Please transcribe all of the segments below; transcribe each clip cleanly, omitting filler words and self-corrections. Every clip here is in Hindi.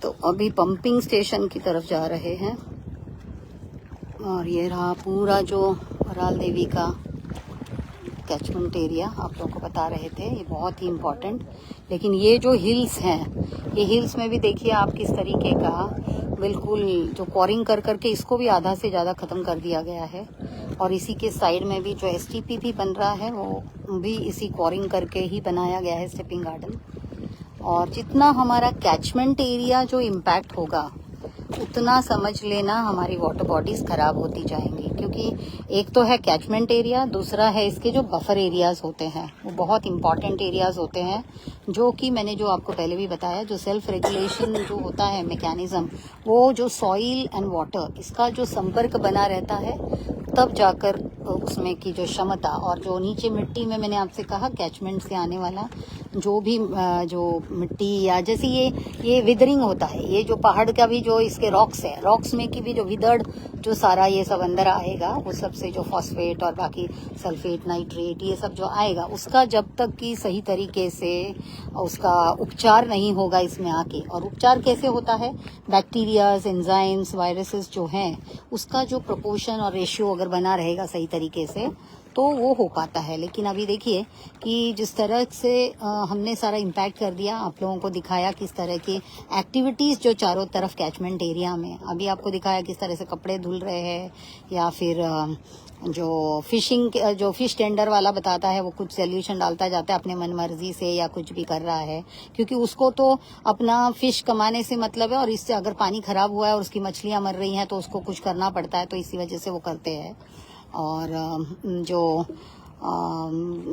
तो अभी पंपिंग स्टेशन की तरफ जा रहे हैं और ये रहा पूरा जो वराल देवी का कैचमेंट एरिया आप लोगों को बता रहे थे, ये बहुत ही इम्पोर्टेंट। लेकिन ये जो हिल्स हैं, ये हिल्स में भी देखिए आप किस तरीके का बिल्कुल जो क्वारिंग कर करके इसको भी आधा से ज़्यादा ख़त्म कर दिया गया है। और इसी के साइड में भी जो एसटीपी भी बन रहा है वो भी इसी क्वारिंग करके ही बनाया गया है, स्टेपिंग गार्डन। और जितना हमारा कैचमेंट एरिया जो इम्पैक्ट होगा उतना समझ लेना हमारी वाटर बॉडीज खराब होती जाएंगी, क्योंकि एक तो है कैचमेंट एरिया, दूसरा है इसके जो बफर एरियाज होते हैं वो बहुत इंपॉर्टेंट एरियाज होते हैं, जो कि मैंने जो आपको पहले भी बताया, जो सेल्फ रेगुलेशन जो होता है मैकेनिज्म, वो जो सॉइल एंड वाटर इसका जो संपर्क बना रहता है तब जाकर उसमें की जो क्षमता, और जो नीचे मिट्टी में मैंने आपसे कहा कैचमेंट से आने वाला जो भी जो मिट्टी या जैसे ये विदरिंग होता है, ये जो पहाड़ का भी जो इसके रॉक्स है, रॉक्स में की भी जो विदर्ड जो सारा ये सब अंदर आएगा, वो सब से जो फॉस्फेट और बाकी सल्फेट नाइट्रेट ये सब जो आएगा, उसका जब तक कि सही तरीके से उसका उपचार नहीं होगा इसमें आके, और उपचार कैसे होता है, बैक्टीरियाज, एंजाइम्स, वायरसेस जो हैं उसका जो प्रोपोर्शन और रेशियो अगर बना रहेगा सही तरीके से तो वो हो पाता है। लेकिन अभी देखिए कि जिस तरह से हमने सारा इम्पैक्ट कर दिया, आप लोगों को दिखाया किस तरह की एक्टिविटीज़ जो चारों तरफ कैचमेंट एरिया में, अभी आपको दिखाया किस तरह से कपड़े धुल रहे हैं, या फिर जो फिशिंग जो फिश टेंडर वाला बताता है वो कुछ सोल्यूशन डालता जाता है अपने मन मर्जी से या कुछ भी कर रहा है, क्योंकि उसको तो अपना फिश कमाने से मतलब है, और इससे अगर पानी खराब हुआ है और उसकी मछलियां मर रही हैं तो उसको कुछ करना पड़ता है, तो इसी वजह से वो करते हैं। और जो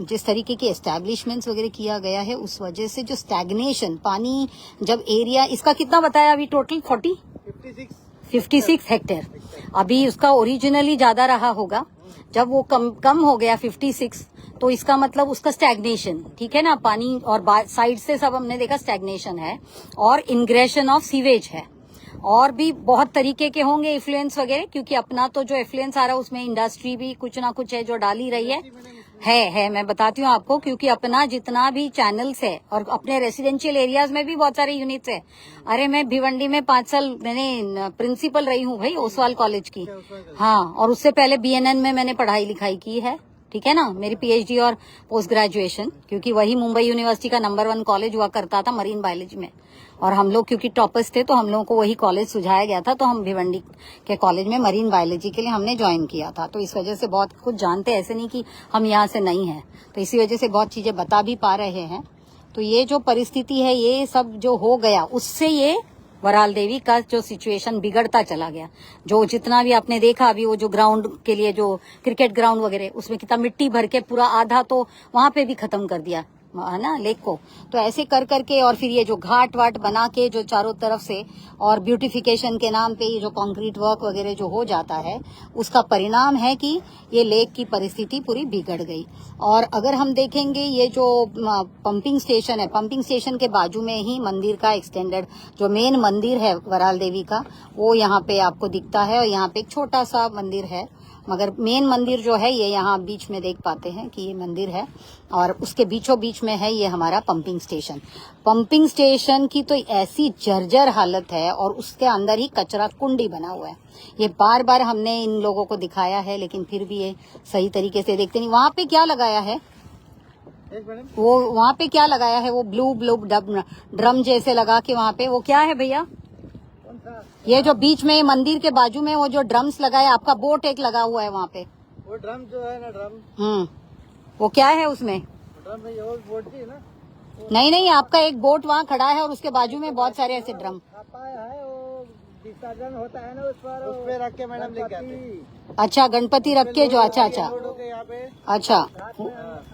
जिस तरीके के एस्टैब्लिशमेंट्स वगैरह किया गया है उस वजह से जो स्टैग्नेशन, पानी जब एरिया इसका कितना बताया अभी टोटल 56 हेक्टेयर, अभी उसका ओरिजिनली ज्यादा रहा होगा, जब वो कम हो गया 56 तो इसका मतलब उसका स्टैग्नेशन, ठीक है ना, पानी और साइड से सब हमने देखा स्टैग्नेशन है, और इंग्रेशन ऑफ सीवेज है, और भी बहुत तरीके के होंगे इन्फ्लुएंस वगैरह, क्योंकि अपना तो जो इन्फ्लुएंस आ रहा है उसमें इंडस्ट्री भी कुछ ना कुछ है जो डाल ही रही है मैं बताती हूँ आपको, क्योंकि अपना जितना भी चैनल्स है और अपने रेसिडेंशियल एरियाज में भी बहुत सारे यूनिट्स है। अरे मैं भिवंडी में 5 साल मैंने प्रिंसिपल रही हूँ भाई, ओसवाल कॉलेज की, हाँ, और उससे पहले BNN में मैंने पढ़ाई लिखाई की है, ठीक है ना, मेरी PhD और पोस्ट ग्रेजुएशन, क्योंकि वही मुंबई यूनिवर्सिटी का नंबर 1 कॉलेज हुआ करता था मरीन बायोलॉजी में, और हम लोग क्योंकि टॉपर्स थे तो हम लोगों को वही कॉलेज सुझाया गया था, तो हम भिवंडी के कॉलेज में मरीन बायोलॉजी के लिए हमने ज्वाइन किया था, तो इस वजह से बहुत कुछ जानते हैं, ऐसे नहीं कि हम यहाँ से नहीं हैं, तो इसी वजह से बहुत चीजें बता भी पा रहे हैं। तो ये जो परिस्थिति है, ये सब जो हो गया उससे ये वराल देवी का जो सिचुएशन बिगड़ता चला गया, जो जितना भी आपने देखा अभी वो जो ग्राउंड के लिए जो क्रिकेट ग्राउंड वगैरह उसमें कितना मिट्टी भर के पूरा आधा तो वहां पे भी खत्म कर दिया है ना लेक को, तो ऐसे कर करके, और फिर ये जो घाट वाट बना के जो चारों तरफ से, और ब्यूटिफिकेशन के नाम पे ये जो कंक्रीट वर्क वगैरह जो हो जाता है, उसका परिणाम है कि ये लेक की परिस्थिति पूरी बिगड़ गई। और अगर हम देखेंगे ये जो पंपिंग स्टेशन है, पंपिंग स्टेशन के बाजू में ही मंदिर का एक्सटेंडेड जो मेन मंदिर है वराल देवी का, वो यहाँ पे आपको दिखता है, और यहाँ पे एक छोटा सा मंदिर है, मगर मेन मंदिर जो है ये यहाँ बीच में देख पाते हैं कि ये मंदिर है, और उसके बीचों बीच में है ये हमारा पंपिंग स्टेशन। पंपिंग स्टेशन की तो ऐसी जर्जर हालत है, और उसके अंदर ही कचरा कुंडी बना हुआ है, ये बार बार हमने इन लोगों को दिखाया है, लेकिन फिर भी ये सही तरीके से देखते नहीं। वहाँ पे क्या लगाया है, वो वहाँ पे क्या लगाया है, वो ब्लू ड्रम जैसे लगा के वहाँ पे, वो क्या है भैया, ये जो बीच में मंदिर के बाजू में वो जो ड्रम्स लगाए, आपका बोट एक लगा हुआ है वहाँ पे, वो ड्रम जो है ना, ड्रम वो क्या है उसमें, ड्रम है, वो बोट की है ना, नहीं, आपका एक बोट वहाँ खड़ा है और उसके बाजू में बहुत सारे ऐसे ड्रम है, वो विसर्जन होता है ना उस पे रख के मैडम लेके आते। अच्छा, गणपति रख के जो, अच्छा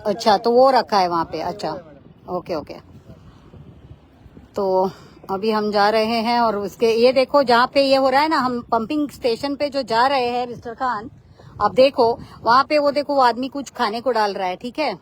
अच्छा, तो वो रखा है वहाँ पे, अच्छा, ओके। तो अभी हम जा रहे हैं, और उसके ये देखो जहाँ पे ये हो रहा है ना, हम पंपिंग स्टेशन पे जो जा रहे हैं मिस्टर खान, अब देखो वहाँ पे वो देखो वो आदमी कुछ खाने को डाल रहा है, ठीक है,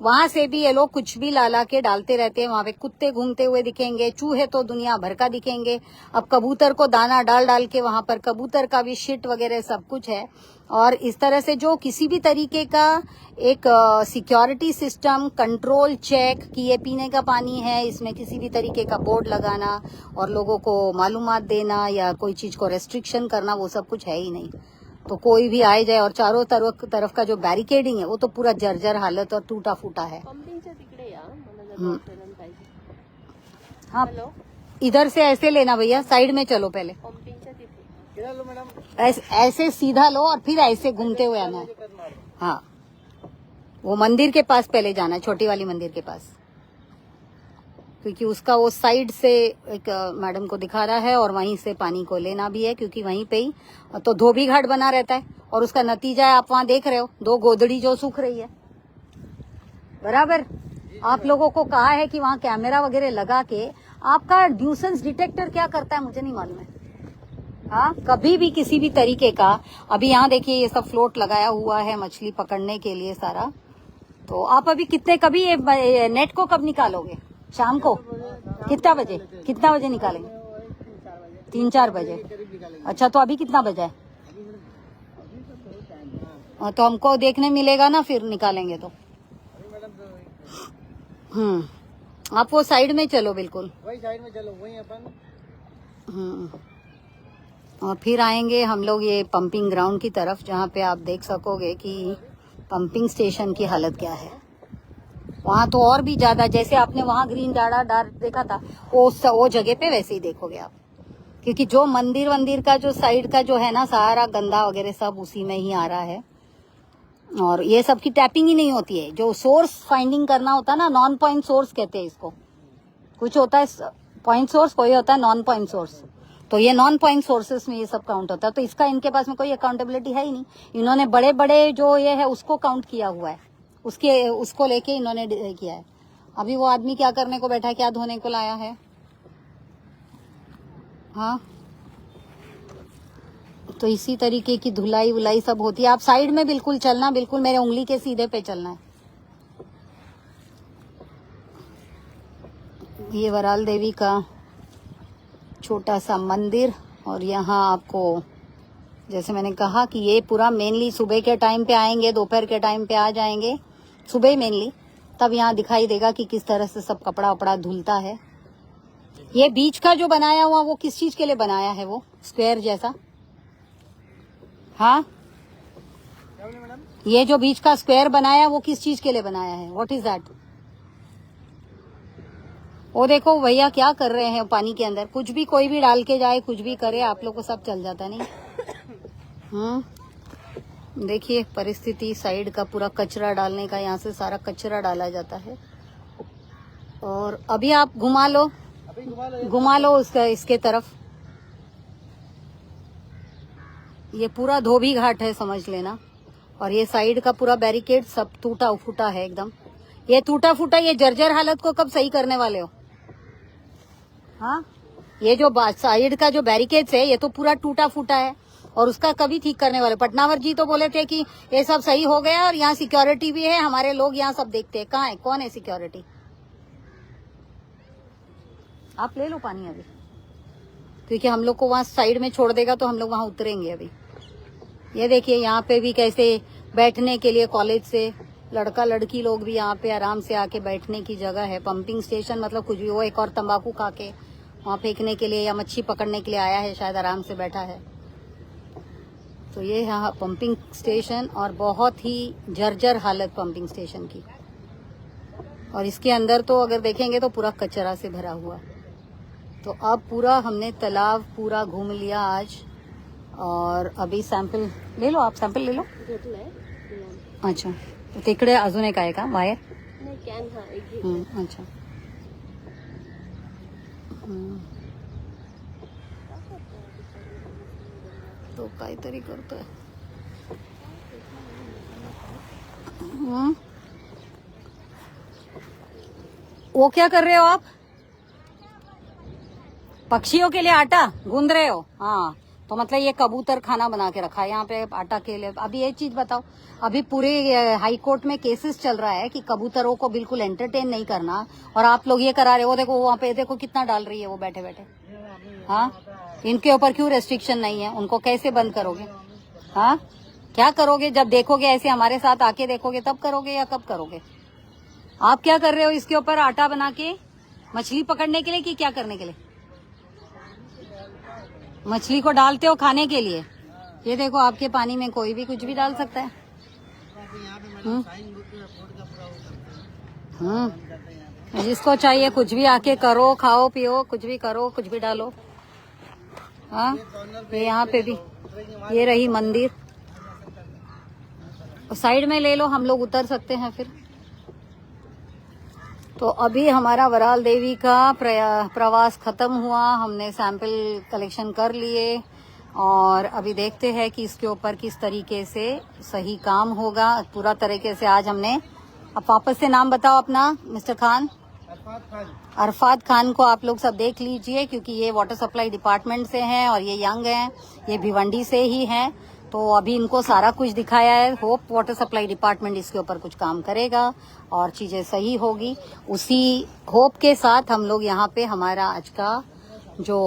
वहां से भी ये लोग कुछ भी ला के डालते रहते हैं। वहां पे कुत्ते घूमते हुए दिखेंगे, चूहे तो दुनिया भर का दिखेंगे। अब कबूतर को दाना डाल के वहां पर कबूतर का भी शिट वगैरह सब कुछ है। और इस तरह से जो किसी भी तरीके का एक सिक्योरिटी सिस्टम, कंट्रोल, चेक कि ये पीने का पानी है, इसमें किसी भी तरीके का बोर्ड लगाना और लोगों को मालूमात देना या कोई चीज को रेस्ट्रिक्शन करना, वो सब कुछ है ही नहीं। तो कोई भी आए जाए, और चारों तरफ का जो बैरिकेडिंग है वो तो पूरा जर्जर हालत और टूटा फूटा है। हाँ, इधर से ऐसे लेना भैया, साइड में चलो पहले, ऐसे सीधा लो और फिर ऐसे घूमते हुए आना है। हाँ, वो मंदिर के पास पहले जाना है, छोटी वाली मंदिर के पास, क्योंकि उसका वो साइड से एक मैडम को दिखा रहा है और वहीं से पानी को लेना भी है, क्योंकि वहीं पे ही तो धोबी घाट बना रहता है। और उसका नतीजा है, आप वहां देख रहे हो 2 गोदड़ी जो सूख रही है। बराबर आप लोगों को कहा है कि वहां कैमरा वगैरह लगा के, आपका न्यूसेंस डिटेक्टर क्या करता है मुझे नहीं मालूम है। हाँ, कभी भी किसी भी तरीके का, अभी यहाँ देखिए ये सब फ्लोट लगाया हुआ है मछली पकड़ने के लिए सारा। तो आप अभी कभी ये नेट को कब निकालोगे? शाम को कितना बजे निकालेंगे? 3-4 बजे। अच्छा, तो अभी कितना बजा है? तो हमको देखने मिलेगा ना फिर निकालेंगे तो। आप वो साइड में चलो, बिल्कुल वही साइड में चलो, वही अपन। और फिर आएंगे हम लोग ये पंपिंग ग्राउंड की तरफ, जहाँ पे आप देख सकोगे कि पंपिंग स्टेशन की हालत क्या है। वहाँ तो और भी ज्यादा, जैसे आपने वहाँ ग्रीन डार देखा था, वो जगह पे वैसे ही देखोगे आप, क्योंकि जो मंदिर का जो साइड का जो है ना, सारा गंदा वगैरह सब उसी में ही आ रहा है। और ये सब की टैपिंग ही नहीं होती है। जो सोर्स फाइंडिंग करना होता है ना, नॉन पॉइंट सोर्स कहते हैं इसको। कुछ होता है पॉइंट सोर्स, कोई होता है नॉन पॉइंट सोर्स। तो ये नॉन पॉइंट सोर्सेस में ये सब काउंट होता है। तो इसका इनके पास में कोई अकाउंटेबिलिटी है ही नहीं। इन्होंने बड़े बड़े जो ये है उसको काउंट किया हुआ है, उसको लेके इन्होंने किया है। अभी वो आदमी क्या करने को बैठा है, क्या धोने को लाया है? हाँ, तो इसी तरीके की धुलाई वुलाई सब होती है। आप साइड में बिल्कुल चलना, बिल्कुल मेरे उंगली के सीधे पे चलना है। ये वराल देवी का छोटा सा मंदिर, और यहाँ आपको जैसे मैंने कहा कि ये पूरा मेनली सुबह के टाइम पे आएंगे, दोपहर के टाइम पे आ जाएंगे, सुबह मेनली, तब यहाँ दिखाई देगा कि किस तरह से सब कपड़ा वपड़ा धुलता है। ये बीच का जो बनाया हुआ वो किस चीज के लिए बनाया है? वो स्क्वायर जैसा। हाँ, ये जो बीच का स्क्वायर बनाया वो किस चीज के लिए बनाया है? What is that? वो देखो भैया क्या कर रहे हैं पानी के अंदर। कुछ भी कोई भी डाल के जाए, कुछ भी करे, आप लोग को सब चल जाता नहीं। देखिए परिस्थिति, साइड का पूरा कचरा डालने का, यहाँ से सारा कचरा डाला जाता है। और अभी आप घुमा लो उसका, इसके तरफ। ये पूरा धोबी घाट है समझ लेना। और ये साइड का पूरा बैरिकेड सब टूटा फूटा है एकदम। ये टूटा फूटा, ये जर्जर हालत को कब सही करने वाले हो? हाँ, ये जो साइड का जो बैरिकेड्स है ये तो पूरा टूटा फूटा है, और उसका कभी ठीक करने वाले? पटनावर जी तो बोले थे कि ये सब सही हो गया और यहाँ सिक्योरिटी भी है, हमारे लोग यहाँ सब देखते हैं। कहाँ है, कौन है सिक्योरिटी? आप ले लो पानी अभी, क्योंकि हम लोग को वहाँ साइड में छोड़ देगा तो हम लोग वहाँ उतरेंगे अभी। ये देखिए यहाँ पे भी कैसे बैठने के लिए कॉलेज से लड़का लड़की लोग भी यहाँ पे आराम से आके बैठने की जगह है। पंपिंग स्टेशन मतलब कुछ भी, वो एक और तंबाकू खा के वहाँ फेंकने के लिए या मच्छी पकड़ने के लिए आया है, शायद आराम से बैठा है। तो ये यहाँ पंपिंग स्टेशन, और बहुत ही जर्जर हालत पंपिंग स्टेशन की। और इसके अंदर तो अगर देखेंगे तो पूरा कचरा से भरा हुआ। तो अब पूरा हमने तालाब पूरा घूम लिया आज। और अभी सॅम्पल ले लो, आप सॅम्पल ले लो। अच्छा, तो तिकडे अजून एक आहे का बाहेर? अच्छा, तो काहीतरी करतोय। वो क्या कर रहे हो आप? पक्षियों के लिए आटा गूंद रहे हो? हाँ, तो मतलब ये कबूतर खाना बना के रखा है यहाँ पे आटा के लिए। अभी एक चीज बताओ, अभी पूरे हाई कोर्ट में केसेस चल रहा है कि कबूतरों को बिल्कुल एंटरटेन नहीं करना, और आप लोग ये करा रहे हो। देखो वहाँ पे देखो कितना डाल रही है वो बैठे बैठे। हाँ, इनके ऊपर क्यों रेस्ट्रिक्शन नहीं है? उनको कैसे बंद करोगे? हाँ, क्या करोगे? जब देखोगे ऐसे हमारे साथ आके देखोगे तब करोगे या कब करोगे? आप क्या कर रहे हो इसके ऊपर आटा बना के? मछली पकड़ने के लिए कि क्या करने के लिए? मछली को डालते हो खाने के लिए? ये देखो आपके पानी में कोई भी कुछ भी डाल सकता है। जिसको चाहिए कुछ भी आके करो, खाओ पियो, कुछ भी करो, कुछ भी डालो। हाँ, ये यहाँ पे भी ये रही मंदिर, साइड में ले लो, हम लोग उतर सकते हैं फिर। तो अभी हमारा वराल देवी का प्रवास खत्म हुआ, हमने सैंपल कलेक्शन कर लिए और अभी देखते हैं कि इसके ऊपर किस तरीके से सही काम होगा पूरा तरीके से। आज हमने, अब वापस से नाम बताओ अपना मिस्टर खान। अरफात खान को आप लोग सब देख लीजिए, क्योंकि ये वाटर सप्लाई डिपार्टमेंट से हैं और ये यंग हैं, ये भिवंडी से ही हैं। तो अभी इनको सारा कुछ दिखाया है। होप वाटर सप्लाई डिपार्टमेंट इसके ऊपर कुछ काम करेगा और चीजें सही होगी। उसी होप के साथ हम लोग यहाँ पे हमारा आज का जो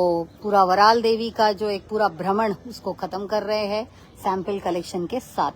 पूरा वराल देवी का जो एक पूरा भ्रमण उसको खत्म कर रहे हैं सैंपल कलेक्शन के साथ।